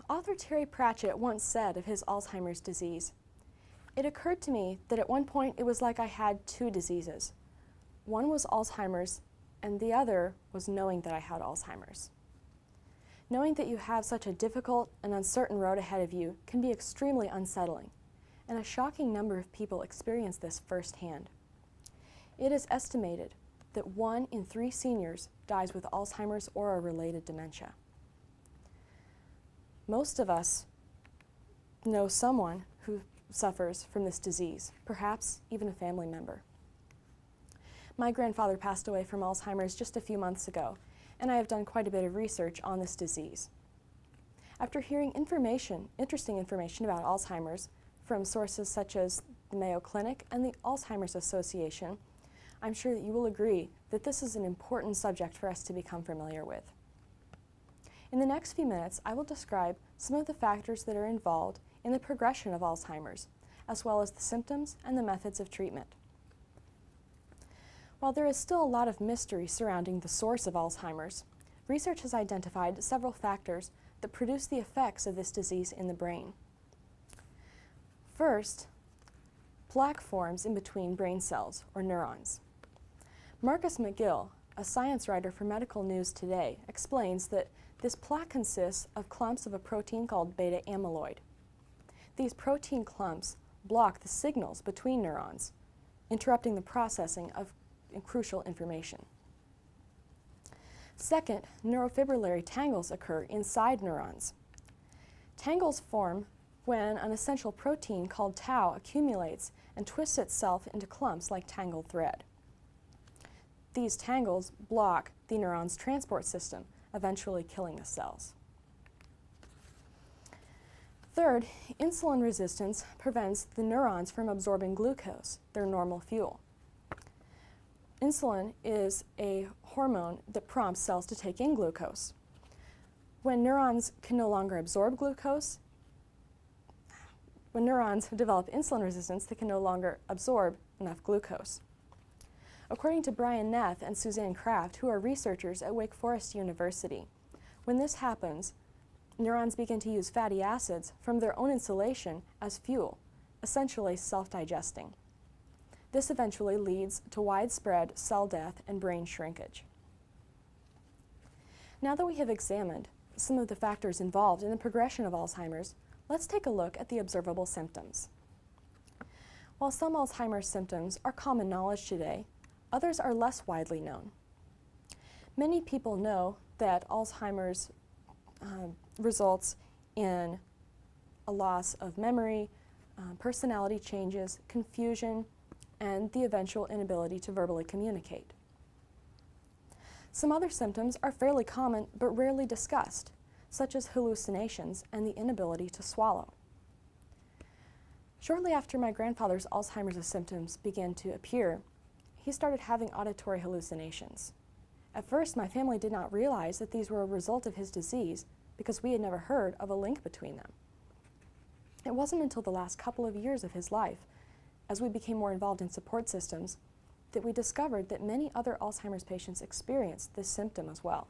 Author Terry Pratchett once said of his Alzheimer's disease, "It occurred to me that at one point it was like I had two diseases. One was Alzheimer's, and the other was knowing that I had Alzheimer's." Knowing that you have such a difficult and uncertain road ahead of you can be extremely unsettling, and a shocking number of people experience this firsthand. It is estimated that 1 in 3 seniors dies with Alzheimer's or a related dementia. Most of us know someone who suffers from this disease, perhaps even a family member. My grandfather passed away from Alzheimer's just a few months ago, and I have done quite a bit of research on this disease. After hearing interesting information about Alzheimer's from sources such as the Mayo Clinic and the Alzheimer's Association, I'm sure that you will agree that this is an important subject for us to become familiar with. In the next few minutes, I will describe some of the factors that are involved in the progression of Alzheimer's, as well as the symptoms and the methods of treatment. While there is still a lot of mystery surrounding the source of Alzheimer's, research has identified several factors that produce the effects of this disease in the brain. First, plaque forms in between brain cells, or neurons. Marcus McGill, a science writer for Medical News Today, explains that this plaque consists of clumps of a protein called beta amyloid. These protein clumps block the signals between neurons, interrupting the processing of crucial information. Second, neurofibrillary tangles occur inside neurons. Tangles form when an essential protein called tau accumulates and twists itself into clumps like tangled thread. These tangles block the neuron's transport system, eventually killing the cells. Third, insulin resistance prevents the neurons from absorbing glucose, their normal fuel. Insulin is a hormone that prompts cells to take in glucose. When neurons can no longer absorb glucose, when neurons develop insulin resistance, they can no longer absorb enough glucose. According to Brian Neff and Suzanne Kraft, who are researchers at Wake Forest University, when this happens, neurons begin to use fatty acids from their own insulation as fuel, essentially self-digesting. This eventually leads to widespread cell death and brain shrinkage. Now that we have examined some of the factors involved in the progression of Alzheimer's, let's take a look at the observable symptoms. While some Alzheimer's symptoms are common knowledge today, others are less widely known. Many people know that Alzheimer's results in a loss of memory, personality changes, confusion, and the eventual inability to verbally communicate. Some other symptoms are fairly common but rarely discussed, such as hallucinations and the inability to swallow. Shortly after my grandfather's Alzheimer's symptoms began to appear, he started having auditory hallucinations. At first, my family did not realize that these were a result of his disease because we had never heard of a link between them. It wasn't until the last couple of years of his life, as we became more involved in support systems, that we discovered that many other Alzheimer's patients experienced this symptom as well.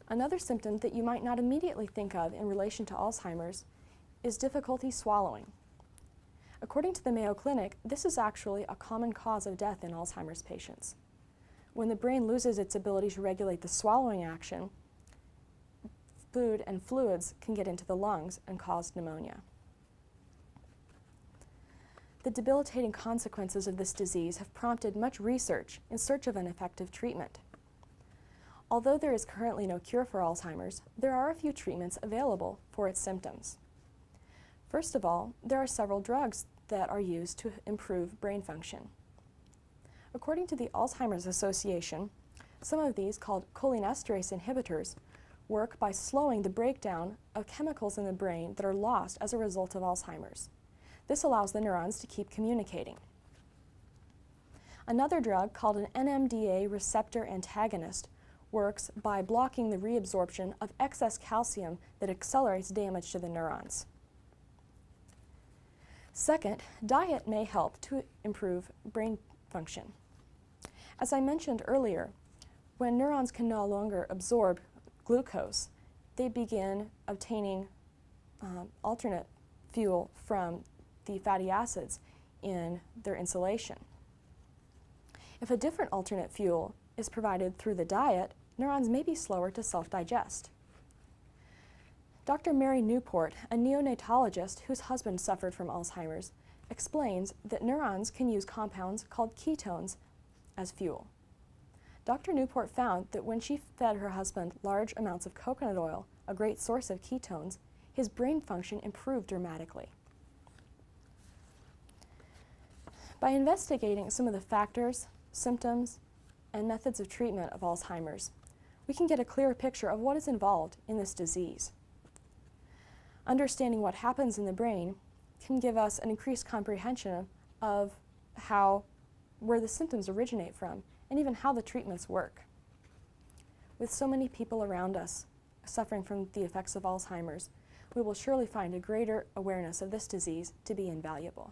Another symptom that you might not immediately think of in relation to Alzheimer's is difficulty swallowing. According to the Mayo Clinic, this is actually a common cause of death in Alzheimer's patients. When the brain loses its ability to regulate the swallowing action, food and fluids can get into the lungs and cause pneumonia. The debilitating consequences of this disease have prompted much research in search of an effective treatment. Although there is currently no cure for Alzheimer's, there are a few treatments available for its symptoms. First of all, there are several drugs that are used to improve brain function. According to the Alzheimer's Association, some of these, called cholinesterase inhibitors, work by slowing the breakdown of chemicals in the brain that are lost as a result of Alzheimer's. This allows the neurons to keep communicating. Another drug, called an NMDA receptor antagonist, works by blocking the reabsorption of excess calcium that accelerates damage to the neurons. Second, diet may help to improve brain function. As I mentioned earlier, When neurons can no longer absorb glucose, they begin obtaining alternate fuel from the fatty acids in their insulation. If a different alternate fuel is provided through the diet, neurons may be slower to self-digest. Dr. Mary Newport, a neonatologist whose husband suffered from Alzheimer's, explains that neurons can use compounds called ketones as fuel. Dr. Newport found that when she fed her husband large amounts of coconut oil, a great source of ketones, his brain function improved dramatically. By investigating some of the factors, symptoms, and methods of treatment of Alzheimer's, we can get a clearer picture of what is involved in this disease. Understanding what happens in the brain can give us an increased comprehension of where the symptoms originate from, and even how the treatments work. With so many people around us suffering from the effects of Alzheimer's, we will surely find a greater awareness of this disease to be invaluable.